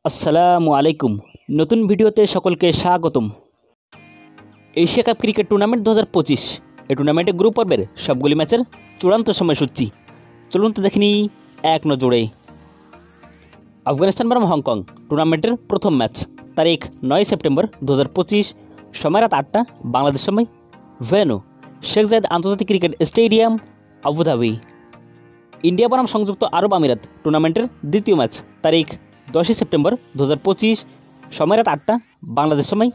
আসসালামু আলাইকুম। নতুন ভিডিওতে সকলকে স্বাগতম। এশিয়া কাপ ক্রিকেট টুর্নামেন্ট 2025 এই টুর্নামেন্টে গ্রুপ পর্বের সবগুলি ম্যাচের চূড়ান্ত সময়সূচি চলুন তো দেখিনি এক নজরে। আফগানিস্তান বনাম হংকং টুর্নামেন্টের প্রথম ম্যাচ তারিখ 9 সেপ্টেম্বর 2025, সময় রাত 8টা বাংলাদেশ সময়, ভেন্যু শেখ জায়েদ আন্তর্জাতিক ক্রিকেট স্টেডিয়াম, আবুধাবি। ইন্ডিয়া বনাম সংযুক্ত আরব আমিরাত টুর্নামেন্টের দ্বিতীয় ম্যাচ তারিখ 10 সেপ্টেম্বর 2025, সময় রাত 8টা বাংলাদেশ সময়,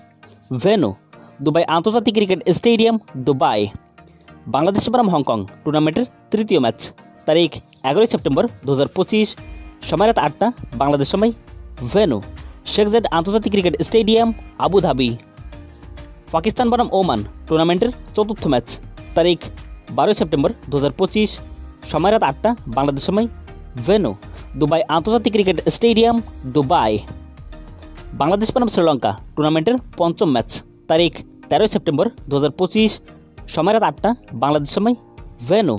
ভেন্যু দুবাই আন্তর্জাতিক ক্রিকেট স্টেডিয়াম, দুবাই। বাংলাদেশ বনাম হংকং টুর্নামেন্টের তৃতীয় ম্যাচ তারিখ 11 সেপ্টেম্বর 2025, সময় রাত 8টা বাংলাদেশ সময়, ভেন্যু শেখ জায়েদ আন্তর্জাতিক ক্রিকেট স্টেডিয়াম, আবুধাবি। পাকিস্তান বনাম ওমান টুর্নামেন্টের চতুর্থ ম্যাচ তারিখ 12 সেপ্টেম্বর 2025, সময় রাত 8টা বাংলাদেশ সময়, ভেন্যু দুবাই আন্তর্জাতিক ক্রিকেট স্টেডিয়াম, দুবাই। বাংলাদেশ বনাম শ্রীলঙ্কা টুর্নামেন্টের পঞ্চম ম্যাচ তারিখ 13 সেপ্টেম্বর 2025, সময় রাত 8টা বাংলাদেশ সময়, ভেন্যু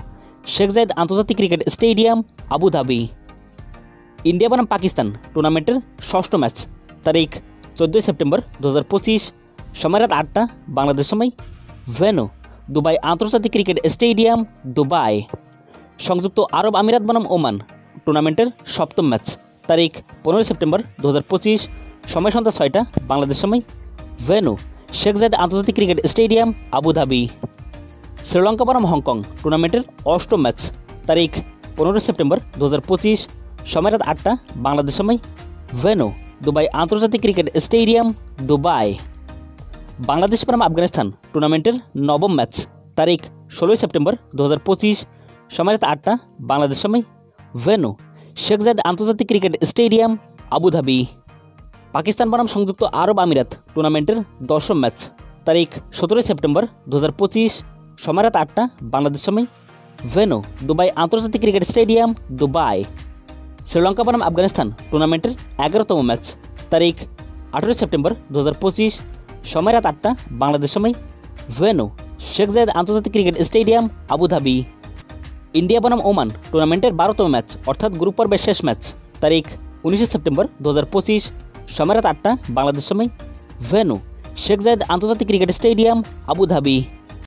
শেখ জায়েদ আন্তর্জাতিক ক্রিকেট স্টেডিয়াম, আবুধাবি। ইন্ডিয়া বনাম পাকিস্তান টুর্নামেন্টের ষষ্ঠ ম্যাচ তারিখ 14 সেপ্টেম্বর 2025, সময় রাত 8টা বাংলাদেশ সময়, ভেন্যু দুবাই আন্তর্জাতিক ক্রিকেট স্টেডিয়াম, দুবাই। সংযুক্ত আরব আমিরাত বনাম ওমান টুর্নামেন্টের সপ্তম ম্যাচ তারিখ 15 সেপ্টেম্বর 2025, সময় সন্ধ্যা 6টা বাংলাদেশ সময়, ভেন্যু শেখ জায়েদ আন্তর্জাতিক ক্রিকেট স্টেডিয়াম, আবুধাবি। শ্রীলঙ্কা বনাম হংকং টুর্নামেন্টের অষ্টম ম্যাচ তারিখ 15 সেপ্টেম্বর 2025, সময় রাত 8টা বাংলাদেশ সময়, ভেন্যু দুবাই আন্তর্জাতিক ক্রিকেট স্টেডিয়াম, দুবাই। বাংলাদেশ বনাম আফগানিস্তান টুর্নামেন্টের নবম ম্যাচ তারিখ 16 সেপ্টেম্বর 2025, সময় রাত 8টা বাংলাদেশ সময়, ভেন্যু শেখ জায়েদ আন্তর্জাতিক ক্রিকেট স্টেডিয়াম, আবুধাবি। পাকিস্তান বনাম সংযুক্ত আরব আমিরাত টুর্নামেন্টের দশম ম্যাচ তারিখ 17 সেপ্টেম্বর 2025, সময় রাত 8টা বাংলাদেশ সময়, ভেন্যু দুবাই আন্তর্জাতিক ক্রিকেট স্টেডিয়াম, দুবাই। শ্রীলঙ্কা বনাম আফগানিস্তান টুর্নামেন্টের 11তম ম্যাচ তারিখ 18 সেপ্টেম্বর 2025, সময় রাত 8টা বাংলাদেশ সময়, ভেন্যু শেখ জায়েদ আন্তর্জাতিক ক্রিকেট স্টেডিয়াম, আবুধাবি। ইন্ডিয়া বনাম ওমান টুর্নামেন্টের 12তম ম্যাচ অর্থাৎ গ্রুপ পর্বের শেষ ম্যাচ তারিখ 19 সেপ্টেম্বর 2025, সময় রাত 8টা বাংলাদেশ সময়, ভেন্যু শেখ জায়েদ আন্তর্জাতিক ক্রিকেট স্টেডিয়াম, আবুধাবি।